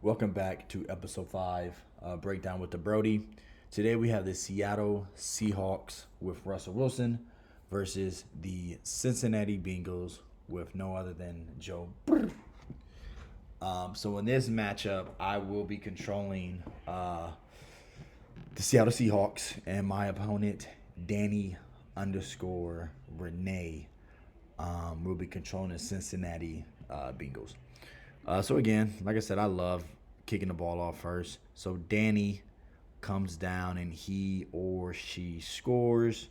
Welcome back to episode 5, breakdown with the Brodie. Today we have the Seattle Seahawks with Russell Wilson versus the Cincinnati Bengals with no other than Joe Burrr. So in this matchup, I will be controlling the Seattle Seahawks, and my opponent, Danny underscore Renee, will be controlling the Cincinnati Bengals. So again, like I said, I love kicking the ball off first. So Danny comes down and he or she scores.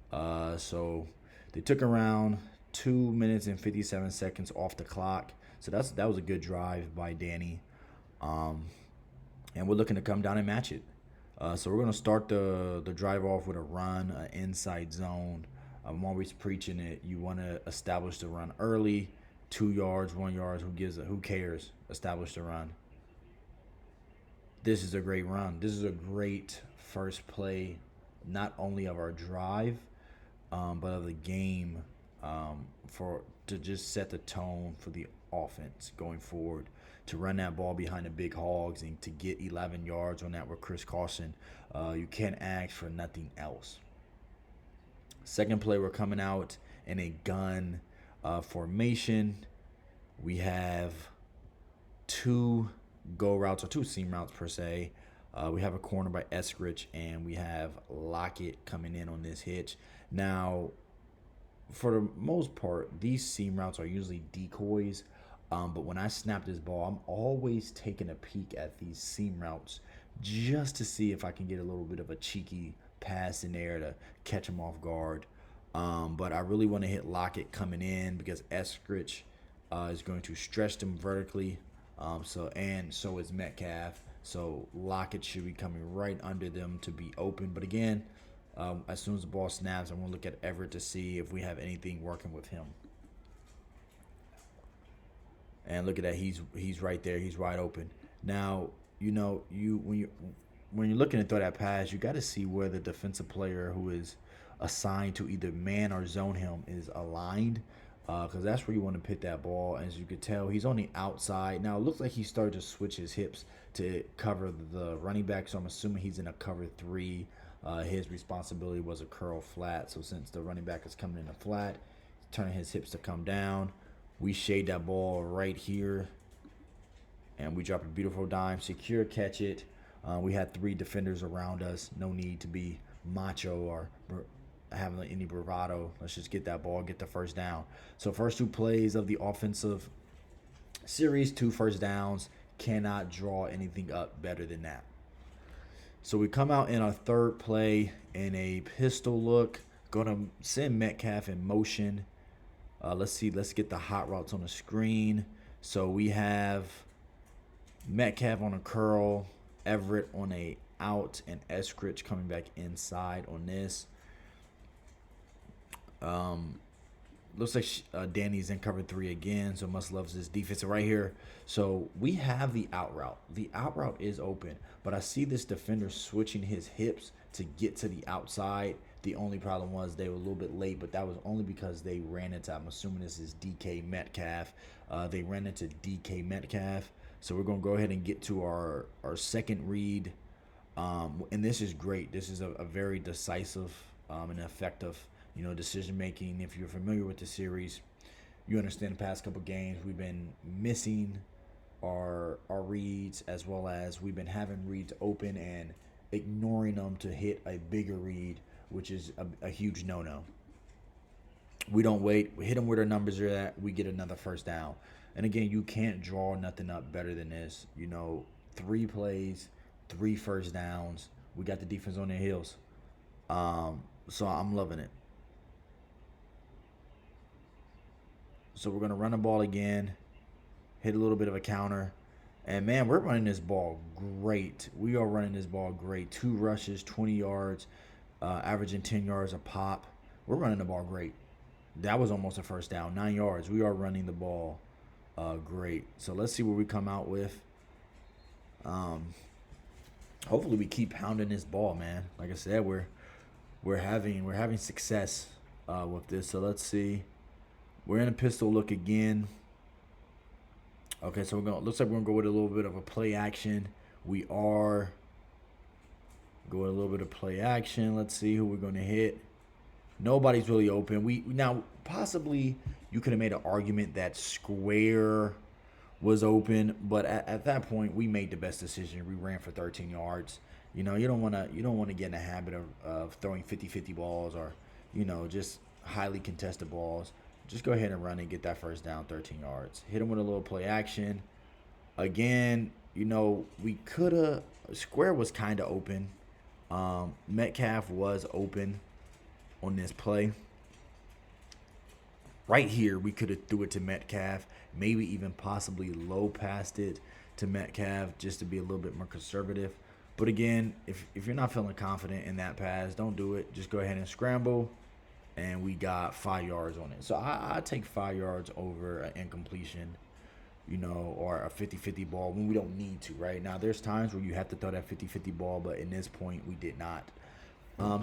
So they took around 2 minutes and 57 seconds off the clock. So that was a good drive by Danny. And we're looking to come down and match it. So we're gonna start the drive off with a run, an inside zone. I'm always preaching it. You want to establish the run early. 2 yards, 1 yard, who cares? Establish the run. This is a great run. This is a great first play, not only of our drive, but of the game, to just set the tone for the offense going forward. To run that ball behind the big hogs and to get 11 yards on that with Chris Carson, you can't ask for nothing else. Second play, we're coming out in a gun formation. We have 2 go routes, or 2 seam routes per se. We have a corner by Eskridge, and we have Lockett coming in on this hitch. Now, for the most part, these seam routes are usually decoys. But when I snap this ball, I'm always taking a peek at these seam routes just to see if I can get a little bit of a cheeky pass in there to catch him off guard. But I really want to hit Lockett coming in because Eskridge is going to stretch them vertically. So is Metcalf. So Lockett should be coming right under them to be open. But again, as soon as the ball snaps, I'm going to look at Everett to see if we have anything working with him. And look at that, he's right there, he's wide open. Now, when you're looking to throw that pass, you got to see where the defensive player who is assigned to either man or zone him is aligned, because that's where you want to pit that ball. As you could tell, he's on the outside. Now, it looks like he started to switch his hips to cover the running back, so I'm assuming he's in a cover 3. His responsibility was a curl flat, so since the running back is coming in a flat, turning his hips to come down. We shade that ball right here, and we drop a beautiful dime, secure catch it. We had 3 defenders around us. No need to be macho or having any bravado. Let's just get that ball, get the first down. So first 2 plays of the offensive series, 2 first downs. Cannot draw anything up better than that. So we come out in our third play in a pistol look. Going to send Metcalf in motion. Let's get the hot routes on the screen. So we have Metcalf on a curl, Everett on a out, and Eskridge coming back inside on this. Looks like Danny's in cover 3 again, so must loves this defense right here. So we have the out route. The out route is open, but I see this defender switching his hips to get to the outside. The only problem was they were a little bit late, but that was only because they ran into, I'm assuming this is DK Metcalf. They ran into DK Metcalf. So we're going to go ahead and get to our second read. And this is great. This is a very decisive and effective, decision making. If you're familiar with the series, you understand the past couple games we've been missing our reads, as well as we've been having reads open and ignoring them to hit a bigger read, which is a huge no-no. We don't wait. We hit them where their numbers are at. We get another first down. And again, you can't draw nothing up better than this. 3 plays, 3 first downs. We got the defense on their heels. So I'm loving it. So we're going to run the ball again, hit a little bit of a counter. And, man, we're running this ball great. We are running this ball great. 2 rushes, 20 yards, averaging 10 yards a pop. We're running the ball great. That was almost a first down, 9 yards. We are running the ball great. So let's see what we come out with. Hopefully we keep pounding this ball, man. Like I said, we're having success with this. So let's see. We're in a pistol look again. Okay, so looks like we're gonna go with a little bit of a play action. We are going a little bit of play action. Let's see who we're gonna hit. Nobody's really open. We now possibly you could have made an argument that square was open, but at that point we made the best decision. We ran for 13 yards. You don't want to get in the habit of throwing 50-50 balls or just highly contested balls. Just go ahead and run and get that first down, 13 yards. Hit him with a little play action. Again, we could have square was kind of open. Metcalf was open on this play. Right here, we could have threw it to Metcalf, maybe even possibly low passed it to Metcalf just to be a little bit more conservative. But again, if you're not feeling confident in that pass, don't do it. Just go ahead and scramble, and we got 5 yards on it. So I take 5 yards over an incompletion, or a 50-50 ball when we don't need to, right? Now, there's times where you have to throw that 50-50 ball, but in this point, we did not.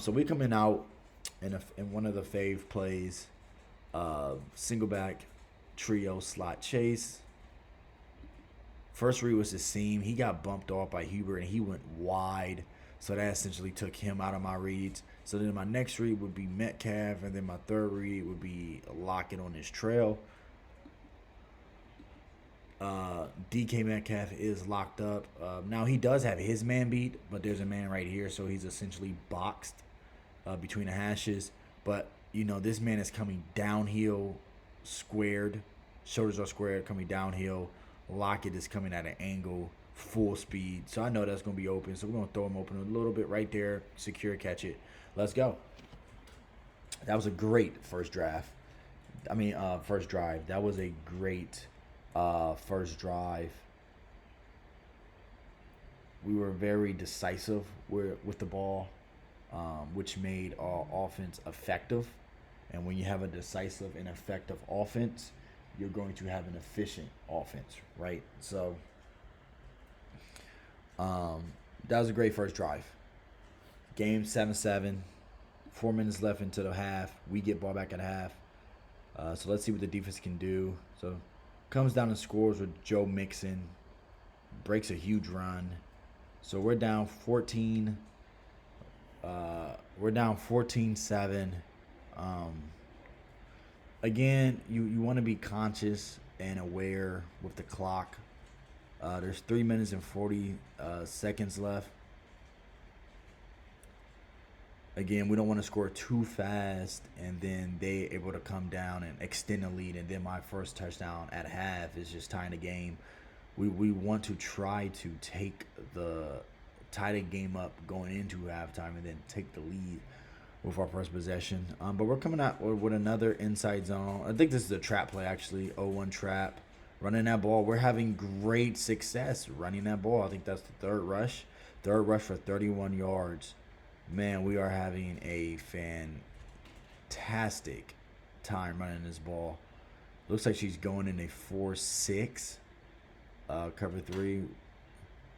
So we're coming out in one of the fave plays, single back trio slot chase. First read was the seam. He got bumped off by Hubert, and he went wide. So that essentially took him out of my reads. So then my next read would be Metcalf, and then my third read would be Lockett on his trail. DK Metcalf is locked up. Now he does have his man beat, but there's a man right here, so he's essentially boxed between the hashes. But, this man is coming downhill, squared. Shoulders are squared, coming downhill. Lockett is coming at an angle, full speed. So I know that's going to be open. So we're going to throw him open a little bit right there. Secure, catch it. Let's go. That was a great first drive. That was a great first drive. We were very decisive with the ball, which made our offense effective. And when you have a decisive and effective offense, you're going to have an efficient offense, right? So that was a great first drive. Game 7-7, 4 minutes left into the half. We get ball back at half. So let's see what the defense can do. So comes down and scores with Joe Mixon. Breaks a huge run. So we're down 14. We're down 14-7. Again, you want to be conscious and aware with the clock. There's 3 minutes and 40 seconds left. Again, we don't want to score too fast, and then they able to come down and extend the lead, and then my first touchdown at half is just tying the game. We want to try to tie the game up going into halftime and then take the lead with our first possession. But we're coming out with another inside zone. I think this is a trap play, actually. 0-1 trap. Running that ball. We're having great success running that ball. I think that's the third rush. Third rush for 31 yards. Man, we are having a fantastic time running this ball. Looks like she's going in a 4-6. Cover 3.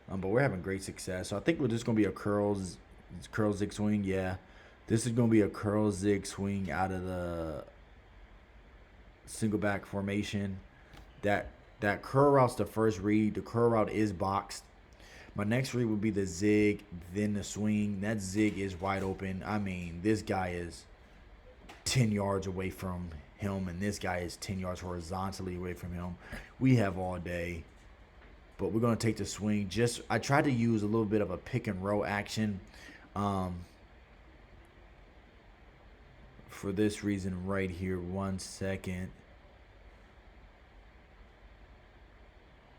But we're having great success. So I think we're just going to be a curl zig swing. Yeah. This is going to be a curl zig swing out of the single back formation. That curl route's the first read. The curl route is boxed. My next read would be the zig, then the swing. That zig is wide open. I mean, this guy is 10 yards away from him, and this guy is 10 yards horizontally away from him. We have all day. But we're going to take the swing. I tried to use a little bit of a pick and roll action. For this reason right here, 1 second.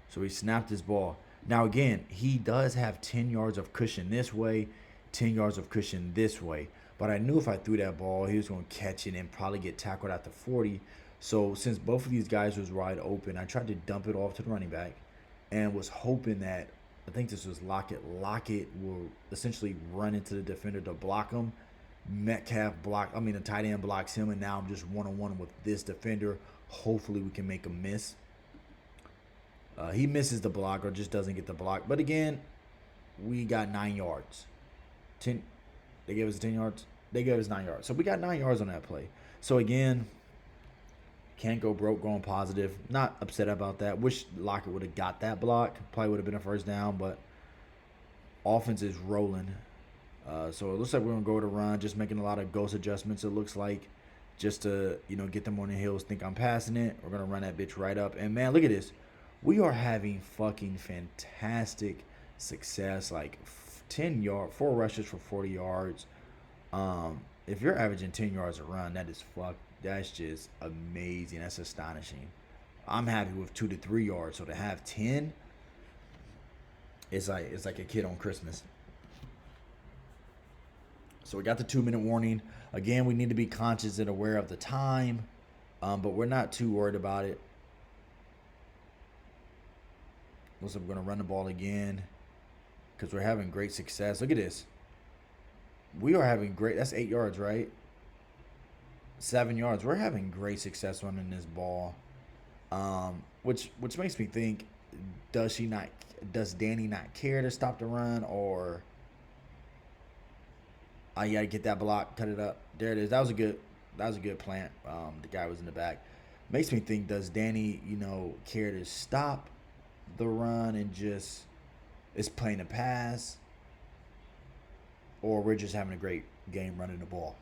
So he snapped his ball. Now again, he does have 10 yards of cushion this way, 10 yards of cushion this way. But I knew if I threw that ball, he was going to catch it and probably get tackled at the 40. So since both of these guys was wide open, I tried to dump it off to the running back and was hoping that, I think this was Lockett. Lockett will essentially run into the defender to block him. Metcalf the tight end blocks him, and now I'm just one-on-one with this defender. Hopefully we can make a miss. He misses the block or just doesn't get the block. But again, we got 9 yards. They gave us 10 yards. They gave us 9 yards. So we got 9 yards on that play. So again, Can't go broke going positive. Not upset about that. Wish Lockett would have got that block. Probably would have been a first down, but offense is rolling. So it looks like we're going to go to run, just making a lot of ghost adjustments, it looks like, just to, get them on the hills, think I'm passing it. We're going to run that bitch right up. And, man, look at this. We are having fucking fantastic success, like 4 rushes for 40 yards. If you're averaging 10 yards a run, that's just amazing. That's astonishing. I'm happy with 2 to 3 yards. So to have 10, it's like a kid on Christmas. So we got the 2-minute warning. Again, we need to be conscious and aware of the time, but we're not too worried about it. Looks like we're going to run the ball again because we're having great success. Look at this. We are having great. That's 8 yards, right? 7 yards. We're having great success running this ball, which makes me think: does Danny not care to stop the run, or you gotta get that block, cut it up? There it is. That was a good plant. The guy was in the back. Makes me think: does Danny, care to stop the run and just is playing a pass, or we're just having a great game running the ball?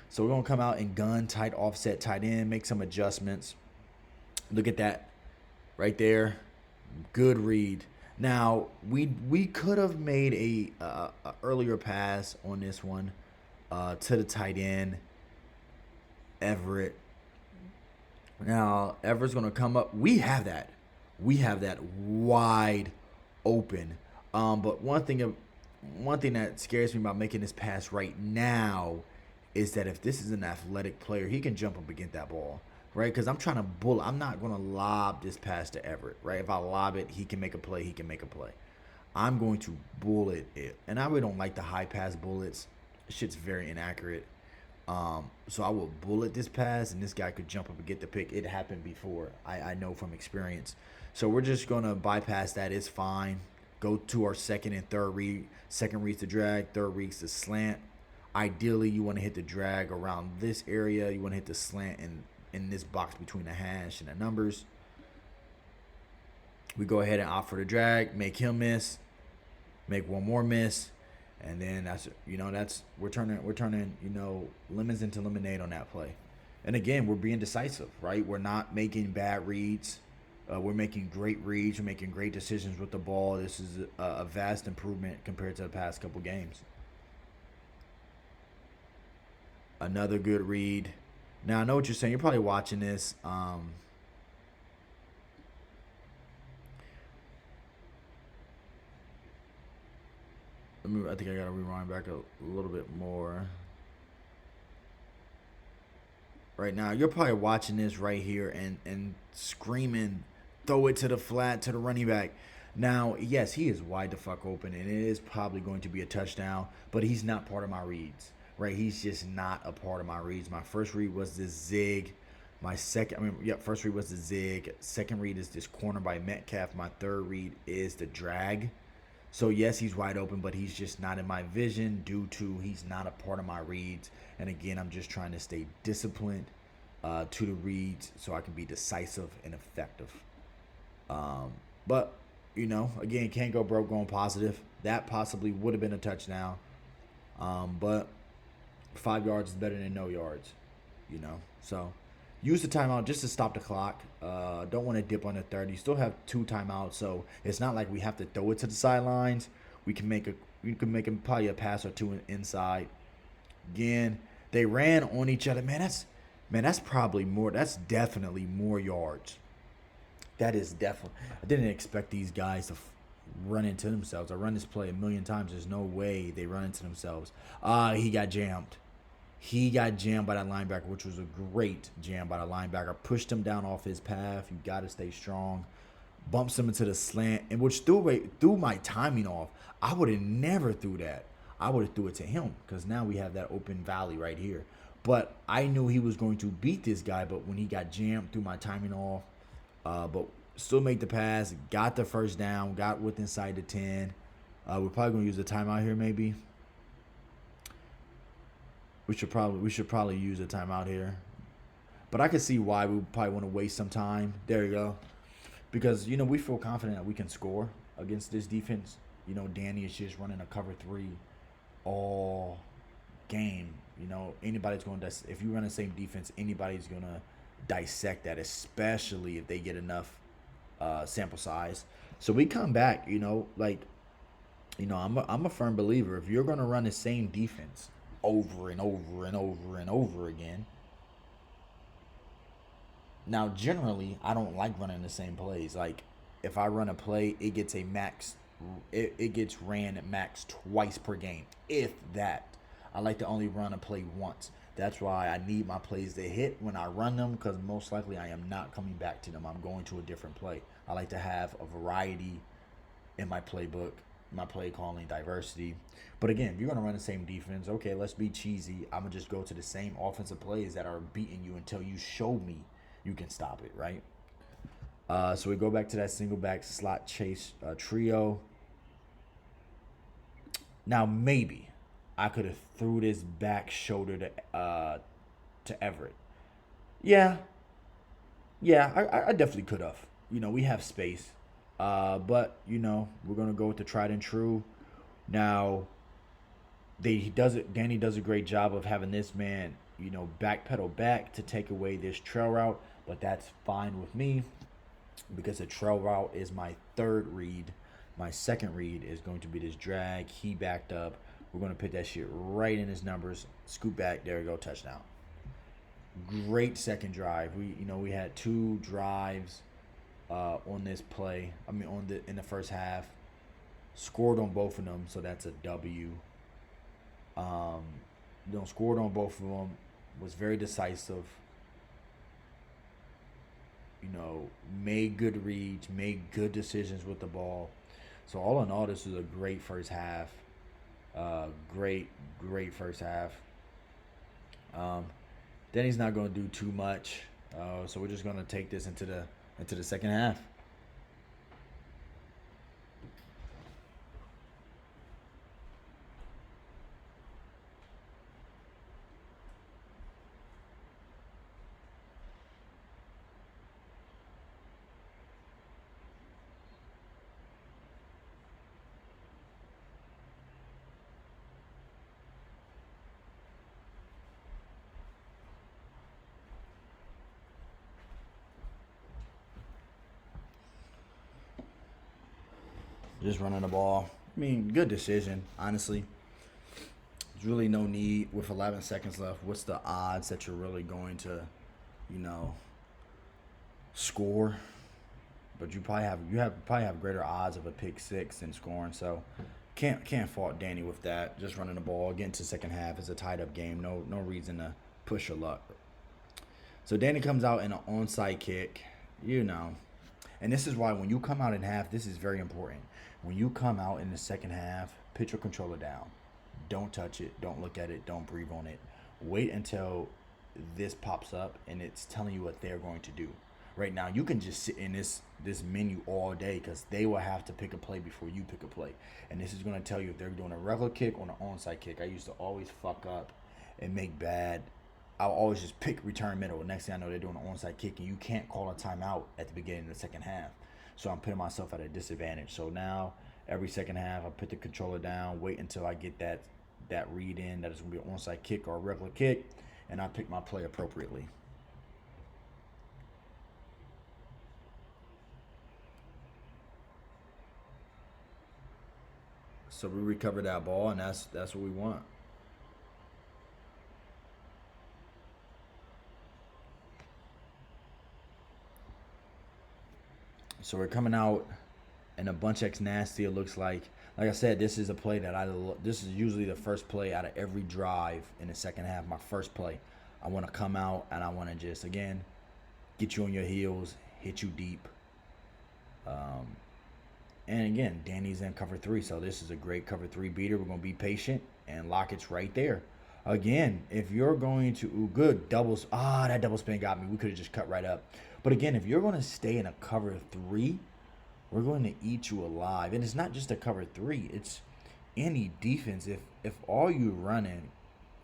So we're going to come out and gun, tight offset, tight end, make some adjustments. Look at that right there. Good read. Now, we could have made a earlier pass on this one to the tight end, Everett. Now, Everett's going to come up. We have that wide open. But one thing that scares me about making this pass right now is that if this is an athletic player, he can jump up and get that ball, right? Because I'm trying to bullet. I'm not going to lob this pass to Everett, right? If I lob it, he can make a play. I'm going to bullet it. And I really don't like the high pass bullets. Shit's very inaccurate. So I will bullet this pass, and this guy could jump up and get the pick. It happened before. I know from experience. So we're just going to bypass that. It's fine. Go to our second and third read. Second read's the drag. Third read's the slant. Ideally, you want to hit the drag around this area. You want to hit the slant in this box between the hash and the numbers. We go ahead and opt for the drag, make him miss, make one more miss, and then we're turning lemons into lemonade on that play. And again, we're being decisive, right? We're not making bad reads. We're making great reads. We're making great decisions with the ball. This is a vast improvement compared to the past couple games. Another good read. Now, I know what you're saying. You're probably watching this. I think I got to rewind back a little bit more. Right now, you're probably watching this right here and screaming, throw it to the flat, to the running back. Now, yes, he is wide the fuck open, and it is probably going to be a touchdown, but he's not part of my reads. Right, he's just not a part of my reads. My first read was this zig. First read was the zig. Second read is this corner by Metcalf. My third read is the drag. So, yes, he's wide open, but he's just not in my vision due to he's not a part of my reads. And, again, I'm just trying to stay disciplined to the reads so I can be decisive and effective. But, again, can't go broke going positive. That possibly would have been a touchdown. But 5 yards is better than no yards, So use the timeout just to stop the clock. Don't want to dip on the 30. You still have 2 timeouts, so it's not like we have to throw it to the sidelines. We can make probably a pass or 2 inside. Again, they ran on each other. Man, that's probably more. That's definitely more yards. That is definitely. I didn't expect these guys to run into themselves. I run this play a million times. There's no way they run into themselves. He got jammed. He got jammed by that linebacker, which was a great jam by the linebacker. Pushed him down off his path. You got to stay strong. Bumps him into the slant, and which threw my timing off. I would have never threw that. I would have threw it to him because now we have that open valley right here. But I knew he was going to beat this guy, but when he got jammed, threw my timing off. But still made the pass, got the first down, got within inside the 10. We're probably going to use a timeout here maybe. We should probably use a timeout here. But I can see why we probably want to waste some time. There you go. Because, we feel confident that we can score against this defense. Danny is just running a cover three all game. Anybody's going to, if you run the same defense, anybody's going to dissect that, especially if they get enough sample size. So we come back, I'm a firm believer. If you're going to run the same defense over and over and over and over again, now generally I don't like running the same plays. Like if I run a play, it gets a max. It gets ran at max twice per game, if that. I like to only run a play once. That's why I need my plays to hit when I run them, because most likely I am not coming back to them. I'm going to a different play. I like to have a variety in my playbook, my play calling, diversity. But again, if you're going to run the same defense, okay, let's be cheesy. I'm going to just go to the same offensive plays that are beating you until you show me you can stop it, right? So we go back to that single back slot chase trio. Now maybe I could have threw this back shoulder to Everett. Yeah, I definitely could have. We have space. But we're gonna go with the tried and true. Now, Danny does a great job of having this man, backpedal back to take away this trail route, but that's fine with me because the trail route is my third read. My second read is going to be this drag. He backed up. We're going to put that shit right in his numbers. Scoop back. There we go. Touchdown. Great second drive. We had 2 drives on this play. In the first half. Scored on both of them, so that's a W. Scored on both of them. Was very decisive. Made good reads, made good decisions with the ball. So all in all, this was a great first half. Great first half. Denny's not going to do too much, so we're just going to take this into the second half. Just running the ball. Good decision, honestly. There's really no need with 11 seconds left. What's the odds that you're really going to, score? But you probably have greater odds of a pick six than scoring. So can't fault Danny with that. Just running the ball. Getting to second half. It's a tied up game. No reason to push your luck. So Danny comes out in an onside kick. And this is why when you come out in half, this is very important. When you come out in the second half, put your controller down. Don't touch it. Don't look at it. Don't breathe on it. Wait until this pops up and it's telling you what they're going to do. Right now, you can just sit in this menu all day because they will have to pick a play before you pick a play. And this is going to tell you if they're doing a regular kick or an onside kick. I used to always fuck up and make bad. I'll always just pick return middle. Next thing I know, they're doing an onside kick, and you can't call a timeout at the beginning of the second half. So I'm putting myself at a disadvantage. So now, every second half, I put the controller down, wait until I get that read in that it's going to be an onside kick or a regular kick, and I pick my play appropriately. So we recover that ball, and that's what we want. So we're coming out in a bunch X nasty. It looks like I said, this is a play that this is usually the first play out of every drive in the second half. My first play, I want to come out and I want to just again get you on your heels, hit you deep. And again, Danny's in cover 3, so this is a great cover 3 beater. We're gonna be patient, and Lockett's right there. Again, if you're going to good doubles, that double spin got me. We could have just cut right up. But again, if you're going to stay in a cover 3, we're going to eat you alive. And it's not just a cover 3; it's any defense. If all you're running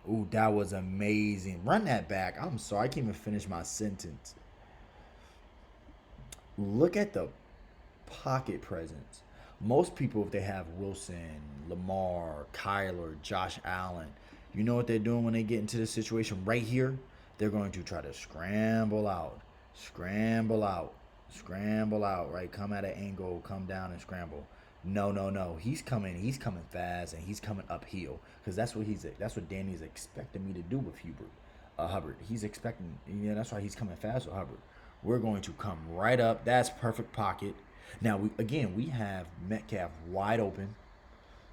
Ooh, that was amazing. Run that back. I'm sorry, I can't even finish my sentence. Look at the pocket presence. Most people, if they have Wilson, Lamar, Kyler, Josh Allen, you know what they're doing when they get into this situation right here? They're going to try to scramble out, scramble out, right? Come at an angle, come down and scramble. No, no, no. He's coming fast, and he's coming uphill because that's what Danny's expecting me to do with Hubbard. He's expecting, that's why he's coming fast with Hubbard. We're going to come right up. That's perfect pocket. Now we have Metcalf wide open,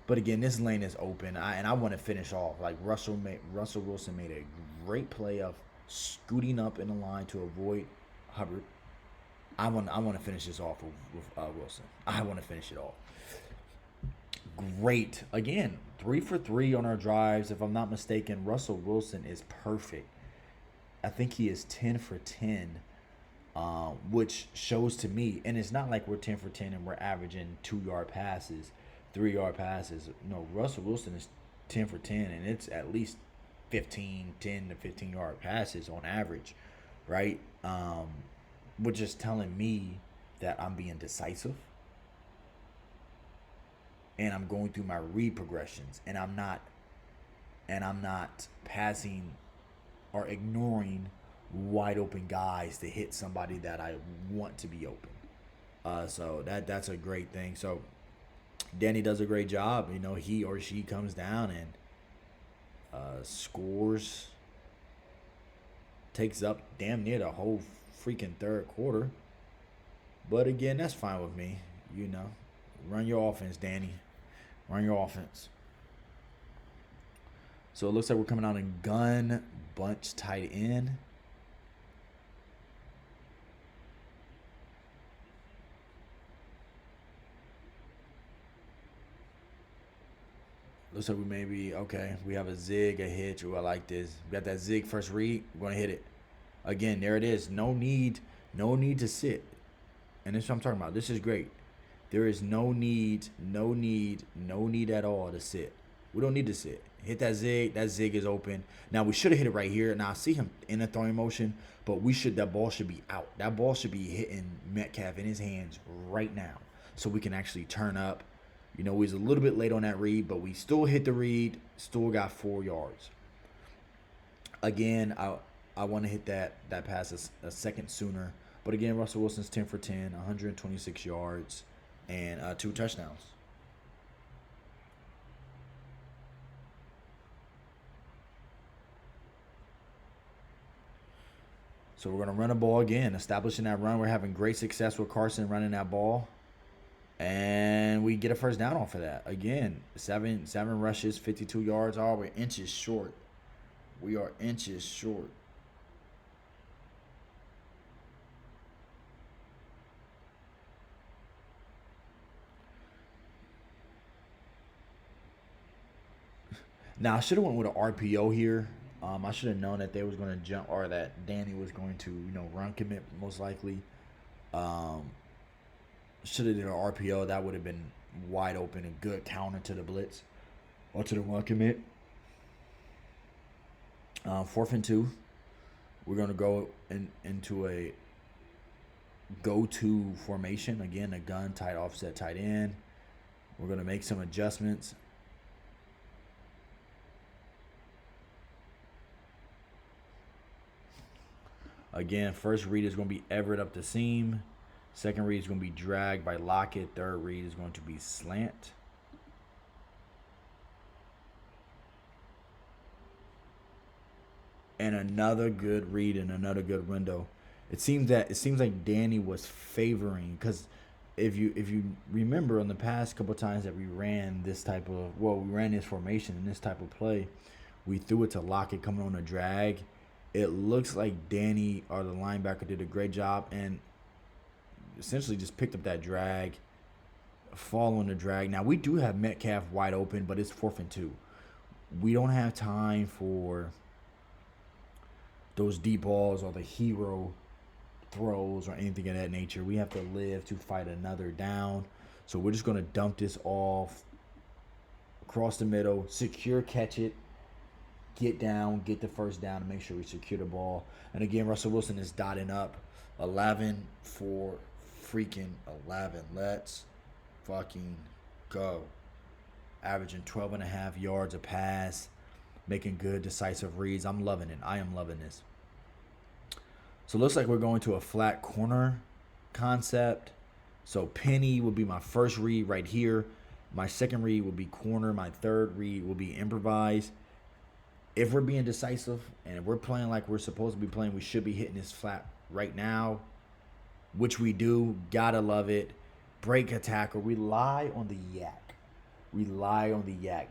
but again this lane is open. I want to finish off like Russell Wilson made a great play of scooting up in the line to avoid Hubbard. I want to finish this off with Wilson. I want to finish it off. Great. Again, 3 for 3 on our drives. If I'm not mistaken, Russell Wilson is perfect. I think he is 10 for 10, which shows to me, and it's not like we're 10 for 10 and we're averaging 2-yard passes, 3-yard passes. No, Russell Wilson is 10 for 10, and it's at least 10 to 15-yard passes on average, right? Which is telling me that I'm being decisive and I'm going through my read progressions, and I'm not passing or ignoring wide open guys to hit somebody that I want to be open. So that's a great thing. So Danny does a great job. He or she comes down and scores, takes up damn near the whole freaking third quarter. But again, that's fine with me. Run your offense, Danny. Run your offense. So it looks like we're coming out in gun, bunch tight end. Looks like we we have a zig, a hitch. Ooh, I like this. We got that zig first read. We're going to hit it. Again, there it is. No need to sit. And this is what I'm talking about. This is great. There is no need at all to sit. We don't need to sit. Hit that zig. That zig is open. Now, we should have hit it right here. Now, I see him in a throwing motion, but that ball should be out. That ball should be hitting Metcalf in his hands right now so we can actually turn up. We was a little bit late on that read, but we still hit the read, still got 4 yards. Again, I want to hit that pass a second sooner. But again, Russell Wilson's 10 for 10, 126 yards, and 2 touchdowns. So we're going to run a ball again, establishing that run. We're having great success with Carson running that ball. And we get a first down off of that. Again, seven rushes, 52 yards. Oh, we're inches short. We are inches short. Now, I should have went with an RPO here. I should have known that they was going to jump, or that Danny was going to, run commit most likely. Should have did an RPO. That would have been wide open, a good counter to the blitz or to the run commit. 4th and 2. We're going to go into a go-to formation. Again, a gun, tight offset, tight end. We're going to make some adjustments. Again, first read is going to be Everett up the seam. Second read is going to be dragged by Lockett. Third read is going to be slant. And another good read and another good window. It seems like Danny was favoring, because if you remember on the past couple of times that we ran this formation in this type of play, we threw it to Lockett coming on a drag. It looks like Danny, or the linebacker, did a great job and essentially just picked up that drag, following the drag. Now, we do have Metcalf wide open, but it's 4th and 2. We don't have time for those deep balls or the hero throws or anything of that nature. We have to live to fight another down. So we're just going to dump this off across the middle, secure catch it, get down, get the first down, and make sure we secure the ball. And again, Russell Wilson is dotting up 11 for freaking 11. Let's fucking go. Averaging 12.5 yards a pass, making good, decisive reads. I'm loving it. I am loving this. So it looks like we're going to a flat corner concept. So penny will be my first read right here. My second read will be corner. My third read will be improvise. If we're being decisive and if we're playing like we're supposed to be playing, we should be hitting this flat right now, which we do. Gotta love it. Break a tackle. Rely on the yak. Rely on the yak.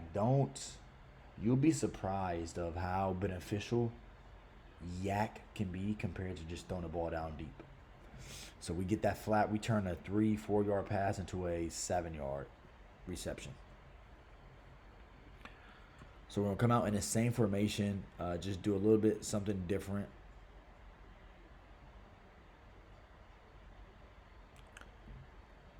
You'll be surprised of how beneficial yak can be compared to just throwing the ball down deep. So we get that flat. We turn a 3-4 yard pass into a 7-yard reception. So we're going to come out in the same formation, just do a little bit something different.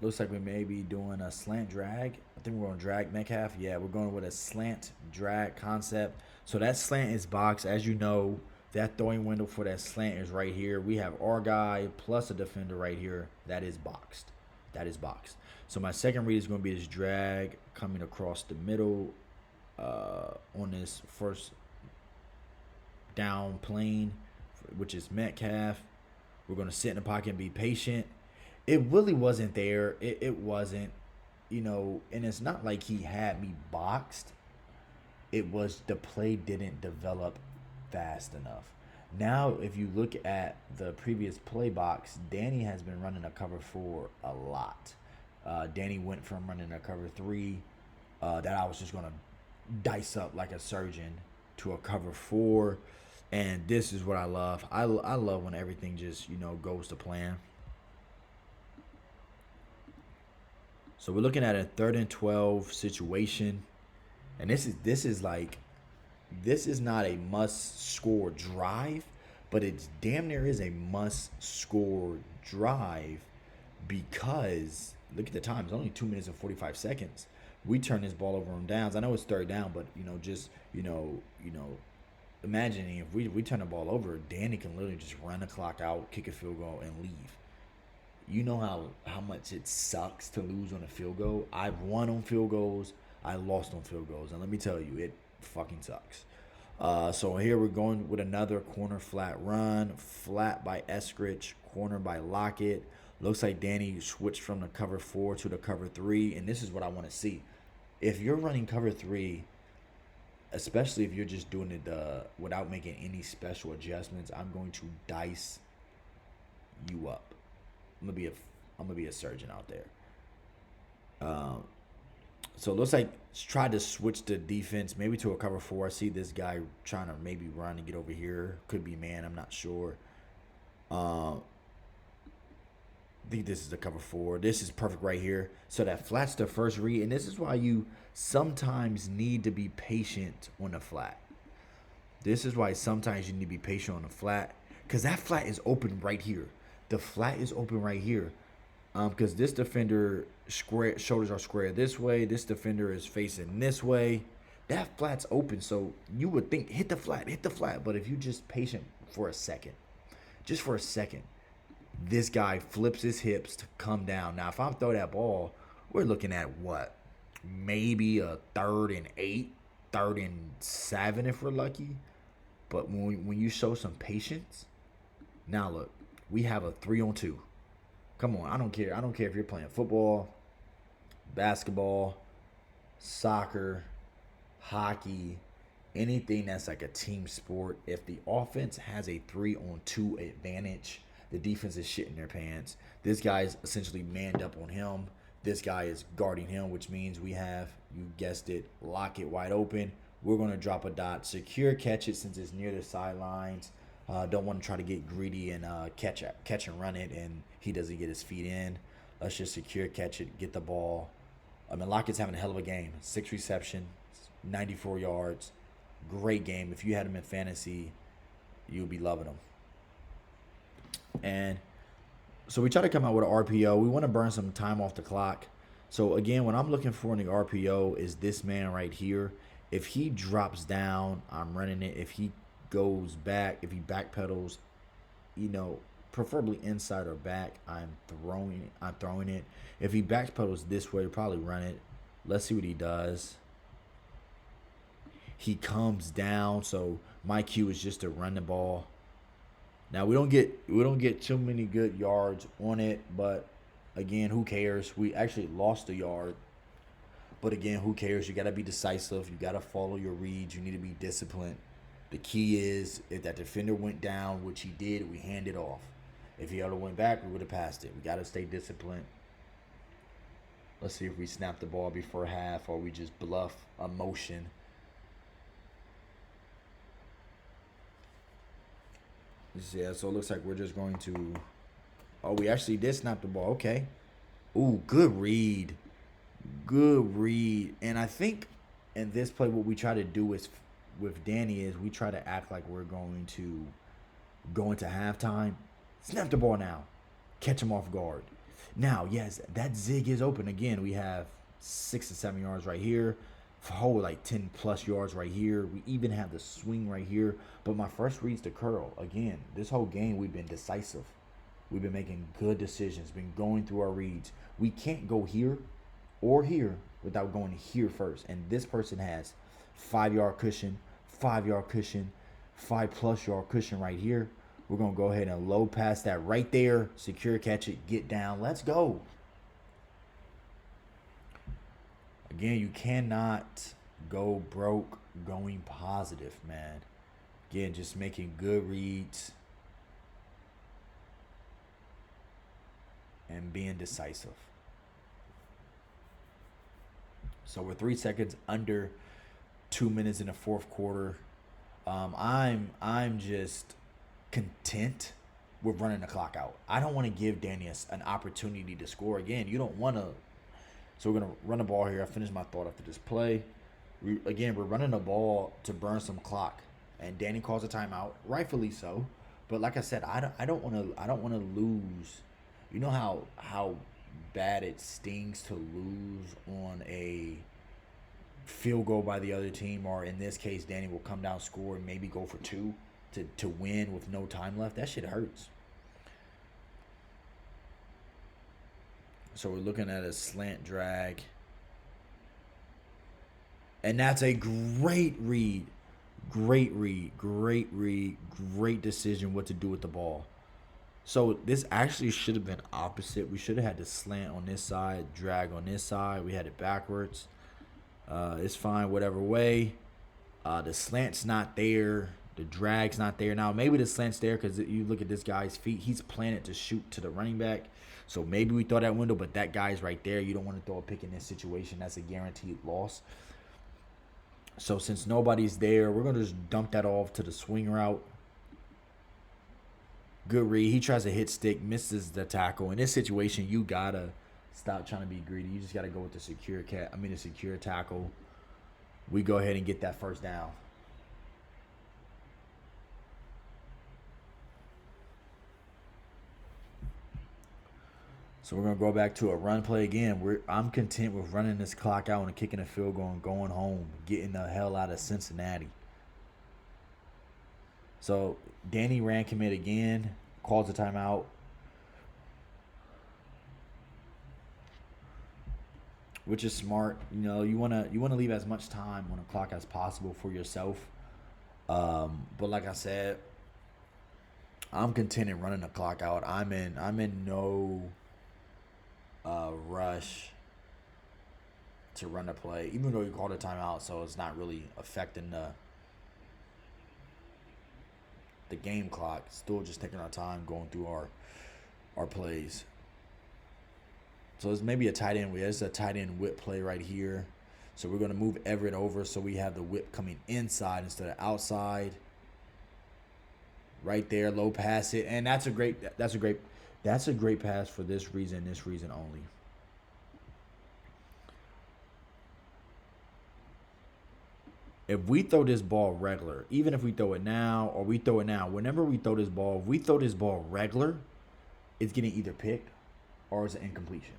Looks like we may be doing a slant drag. I think we're going to drag Metcalf. Yeah, we're going with a slant drag concept. So that slant is boxed. As you know, that throwing window for that slant is right here. We have our guy plus a defender right here. That is boxed. That is boxed. So my second read is going to be this drag coming across the middle on this first down plane, which is Metcalf. We're going to sit in the pocket and be patient. It really wasn't there. It wasn't, and it's not like he had me boxed. It was the play didn't develop fast enough. Now, if you look at the previous play box, Danny has been running a cover 4 a lot. Danny went from running a cover 3 that I was just going to dice up like a surgeon to a cover 4. And this is what I love. I love when everything just, goes to plan. So we're looking at a 3rd and 12 situation. And this is not a must-score drive, but it's damn near is a must-score drive because look at the time. It's only 2 minutes and 45 seconds. We turn this ball over on downs. I know it's 3rd down, but imagining if we turn the ball over, Danny can literally just run the clock out, kick a field goal, and leave. You know how much it sucks to lose on a field goal. I've won on field goals. I lost on field goals, and let me tell you, it fucking sucks. So here we're going with another corner flat run, flat by Eskridge, corner by Lockett. Looks like Danny switched from the cover 4 to the cover 3, and this is what I want to see. If you're running cover 3, especially if you're just doing it without making any special adjustments, I'm going to dice you up. I'm gonna be a surgeon out there. So it looks like tried to switch the defense maybe to a cover 4. I see this guy trying to maybe run and get over here. Could be man. I'm not sure. I think this is the cover 4. This is perfect right here. So that flat's the first read, and this is why you sometimes need to be patient on the flat. This is why sometimes you need to be patient on the flat because that flat is open right here. The flat is open right here because this defender shoulders are square this way. This defender is facing this way. That flat's open, so you would think hit the flat. But if you just patient for a second, just for a second, this guy flips his hips to come down. Now, if I throw that ball, we're looking at what? Maybe a 3rd and 8, 3rd and 7 if we're lucky. But when you show some patience, now look. We have a 3-on-2. Come on, I don't care. I don't care if you're playing football, basketball, soccer, hockey, anything that's like a team sport. If the offense has a 3-on-2 advantage, the defense is shitting their pants. This guy's essentially manned up on him. This guy is guarding him, which means we have, you guessed it, lock it wide open. We're going to drop a dot, secure catch it since it's near the sidelines. Don't want to try to get greedy and catch and run it, and he doesn't get his feet in. Let's just secure catch it, get the ball. I mean, Lockett's having a hell of a game. 6 receptions, 94 yards. Great game. If you had him in fantasy, you'll be loving him. And so we try to come out with an RPO. We want to burn some time off the clock. So, again, what I'm looking for in the RPO is this man right here. If he drops down, I'm running it. If he goes back, if he backpedals, you know, preferably inside or back, I'm throwing it. If he backpedals this way, probably run it. Let's see what he does. He comes down, so my cue is just to run the ball. Now we don't get too many good yards on it, but again, who cares? We actually lost a yard, but again, who cares? You got to be decisive. You got to follow your reads. You need to be disciplined. The key is if that defender went down, which he did, we hand it off. If he ever went back, we would have passed it. We got to stay disciplined. Let's see if we snap the ball before half or we just bluff a motion. Yeah, so it looks like we're just going to... Oh, we actually did snap the ball. Okay. Ooh, good read. Good read. And I think in this play, what we try to do is with Danny is we try to act like we're going to go into halftime. Snap the ball now. Catch him off guard. Now, yes, that zig is open. Again, we have 6 to 7 yards right here. Whole like 10 plus yards right here. We even have the swing right here. But my first read's the curl. Again, this whole game we've been decisive. We've been making good decisions, been going through our reads. We can't go here or here without going here first. And this person has 5-yard cushion, 5-yard cushion, 5+ yard cushion right here. We're going to go ahead and low pass that right there. Secure catch it, get down. Let's go. Again, you cannot go broke going positive, man. Again, just making good reads and being decisive. So we're 3 seconds under 2 minutes in the fourth quarter. I'm just content with running the clock out. I don't want to give Danny an opportunity to score again. You don't want to. So we're going to run the ball here. I finished my thought after this play. We're running the ball to burn some clock. And Danny calls a timeout, rightfully so. But like I said, I don't want to lose. You know how bad it stings to lose on a field goal by the other team, or in this case, Danny will come down, score, and maybe go for 2 to win with no time left. That shit hurts. So we're looking at a slant drag. And that's a great read. Great read. Great read. Great decision what to do with the ball. So this actually should have been opposite. We should have had the slant on this side, drag on this side. We had it backwards. It's fine whatever way. The slant's not there. The drag's not there. Now, maybe the slant's there because you look at this guy's feet. He's planted to shoot to the running back. So maybe we throw that window, but that guy's right there. You don't want to throw a pick in this situation. That's a guaranteed loss. So since nobody's there, we're going to just dump that off to the swing route. Good read. He tries to hit stick, misses the tackle. In this situation, you got to stop trying to be greedy. You just got to go with the secure tackle. We go ahead and get that first down. So we're going to go back to a run play again. I'm content with running this clock out and kicking a field goal and going home, getting the hell out of Cincinnati. So Danny ran commit again, calls a timeout. Which is smart. You know, you wanna leave as much time on the clock as possible for yourself. But like I said, I'm content in running the clock out. I'm in no rush to run the play, even though you called a timeout, so it's not really affecting the game clock. Still just taking our time going through our plays. So it's maybe a tight end. It's a tight end whip play right here. So we're going to move Everett over so we have the whip coming inside instead of outside. Right there, low pass it, and that's a great pass for this reason only. If we throw this ball regular, even if we throw it now or we throw it now, whenever we throw this ball, if we throw this ball regular, it's getting either picked or it's an incompletion.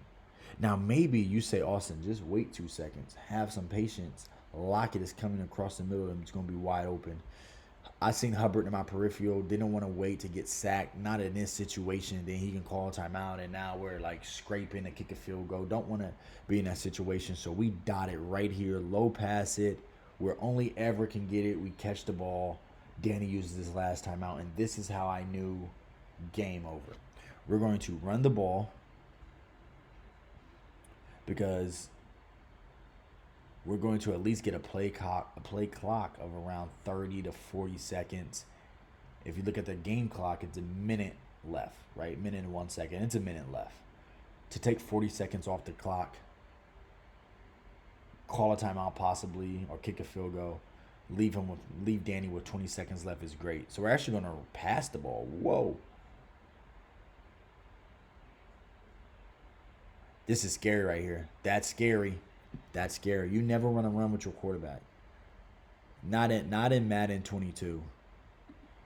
Now, maybe you say, Austin, just wait 2 seconds. Have some patience. Lockett is coming across the middle and it's going to be wide open. I seen Hubbard in my peripheral. Didn't want to wait to get sacked. Not in this situation. Then he can call a timeout, and now we're like scraping to kick a field goal. Don't want to be in that situation. So we dot it right here. Low pass it. Where only ever can get it. We catch the ball. Danny uses his last timeout, and this is how I knew game over. We're going to run the ball because we're going to at least get a play clock of around 30 to 40 seconds. If you look at the game clock, it's a minute left, right? Minute and 1 second. It's a minute left. To take 40 seconds off the clock, call a timeout possibly, or kick a field goal, leave Danny with 20 seconds left is great. So we're actually going to pass the ball. Whoa. This is scary right here. That's scary. That's scary. You never want to run with your quarterback. Not in Madden 22.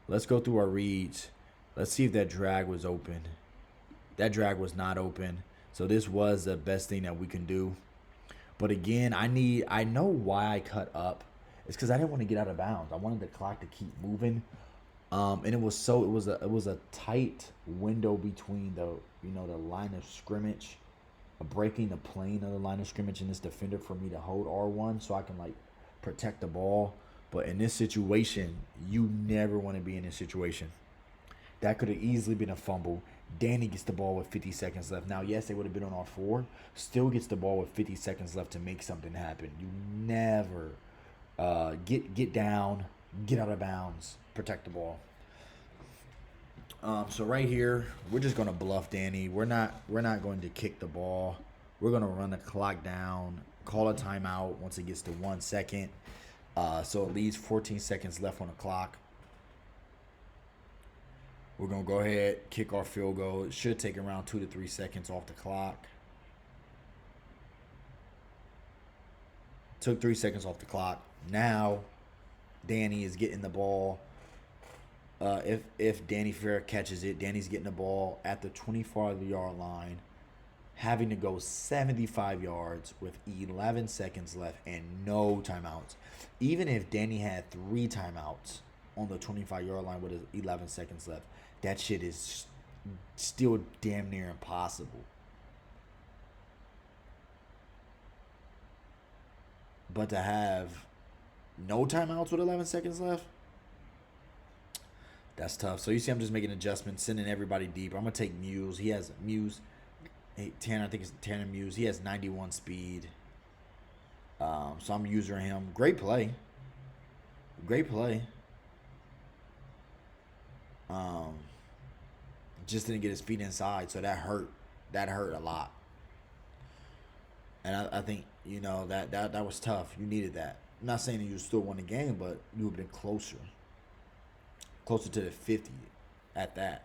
Let's go through our reads. Let's see if that drag was open. That drag was not open. So this was the best thing that we can do. But again, I know why I cut up. It's because I didn't want to get out of bounds. I wanted the clock to keep moving. And it was a tight window between the line of scrimmage, breaking the plane of the line of scrimmage in this defender for me to hold R1 so I can like protect the ball. But in this situation, you never want to be in this situation. That could have easily been a fumble. Danny gets the ball with 50 seconds left. Now, yes, they would have been on R4. Still gets the ball with 50 seconds left to make something happen. You never get down, get out of bounds, protect the ball. So right here, we're just gonna bluff Danny. We're not going to kick the ball. We're gonna run the clock down, call a timeout once it gets to 1 second. So it leaves 14 seconds left on the clock. We're gonna go ahead, kick our field goal. It should take around 2 to 3 seconds off the clock. Took 3 seconds off the clock. Now, Danny is getting the ball. If Danny Fair catches it, Danny's getting the ball at the 25-yard line, having to go 75 yards with 11 seconds left and no timeouts. Even if Danny had 3 timeouts on the 25-yard line with 11 seconds left, that shit is still damn near impossible. But to have no timeouts with 11 seconds left, that's tough. So you see I'm just making adjustments, sending everybody deep. I'm going to take Muse. He has Muse. Tanner, I think it's Tanner Muse. He has 91 speed. So I'm using him. Great play. Great play. Just didn't get his feet inside, so that hurt. That hurt a lot. And I think, that was tough. You needed that. I'm not saying that you still won the game, but you would have been closer to the 50 at that.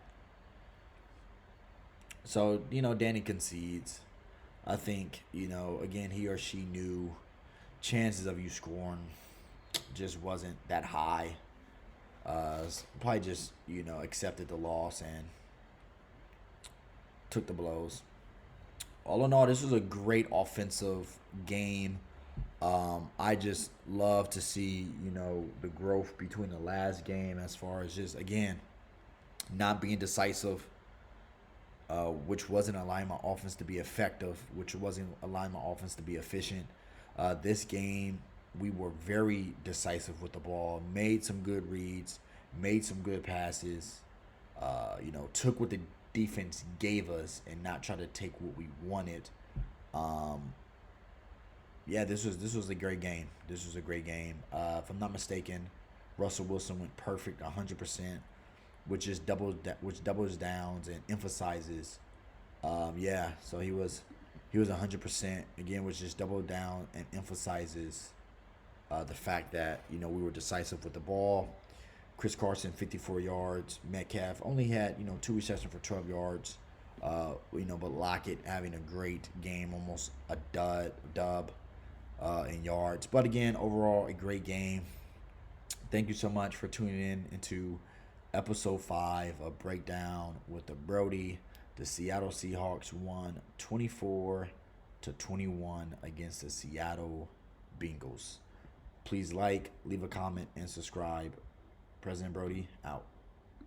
So, Danny concedes. I think, again, he or she knew chances of you scoring just wasn't that high. Probably just, accepted the loss and took the blows. All in all, this was a great offensive game. I just love to see, the growth between the last game as far as just, again, not being decisive, which wasn't allowing my offense to be effective, which wasn't allowing my offense to be efficient. This game, we were very decisive with the ball, made some good reads, made some good passes, took what the defense gave us and not try to take what we wanted. This was a great game. This was a great game. If I'm not mistaken, Russell Wilson went perfect 100%, which doubles downs and emphasizes. So he was 100% again, which just doubled down and emphasizes the fact that we were decisive with the ball. Chris Carson 54 yards. Metcalf only had 2 receptions for 12 yards. But Lockett having a great game, almost a dub in yards. But again, overall a great game. Thank you so much for tuning in into episode 5 of Breakdown with the Brodie. The Seattle Seahawks won 24-21 against the Seattle Bengals. Please like, leave a comment, and subscribe. President Brodie out.